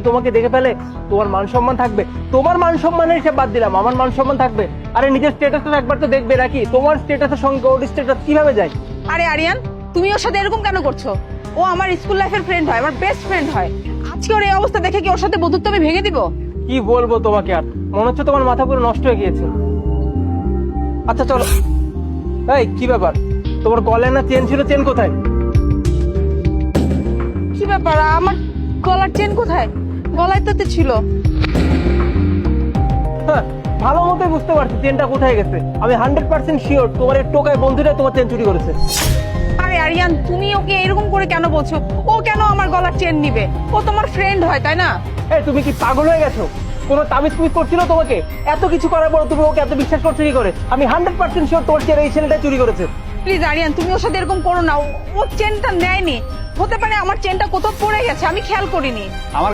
তোমাকে দেখে ফেলে তোমার মান সম্মান থাকবে? তোমার মান সম্মানের হিসাব বাদ দিলাম, আমার মান সম্মান থাকবে? আরে নিজের স্ট্যাটাসটা একবার তো দেখবে নাকি? তোমার স্ট্যাটাসের সঙ্গে ওর স্ট্যাটাস কিভাবে যায়? আরে আরিয়ান, তুমি ওর সাথে এরকম কেন করছো? ও আমার স্কুল লাইফের ফ্রেন্ড হয়, আমার বেস্ট ফ্রেন্ড হয়। আজকে ওর এই অবস্থা দেখে কি ওর সাথে বন্ধুত্ব আমি ভেঙে দিব? কি বলবো তোমাকে, আর মনে হচ্ছে তোমার মাথা পুরো নষ্ট হয়ে গিয়েছে। আচ্ছা চলো। এই কি ব্যাপার, তোমার গলায় না চেন ছিল, চেন কোথায়? কি ব্যাপার, আমার গলার চেন কোথায়? গলায় তো ছিল। হ্যাঁ, ভালো মতোই বুঝতে পারছি চেনটা কোথায় গেছে। আমি 100% শিওর তোমার এই টোকায় বন্ধুরা তোমার চেন চুরি করেছে। আরে আরিয়ান, তুমি ওকে এরকম করে কেন বলছো? ও কেন আমার গলার চেন নিবে? ও তোমার ফ্রেন্ড হয়, তাই না? এই তুমি কি পাগল হয়ে গেছো? কোনো তাবিজ কুইজ করছিল তোমাকে? এত কিছু করার পর তুমি ওকে এত বিশ্বাস করছো কি করে? আমি 100% শিওর তোর চেন এই ছেলেটা চুরি করেছে। প্লিজ আরিয়ান, তুমি ওর সাথে এরকম করো না। ও চেনটা নেয়নি, হতে পারে আমার চেনটা কোথাও পড়ে গেছে, আমি খেয়াল করিনি। আমার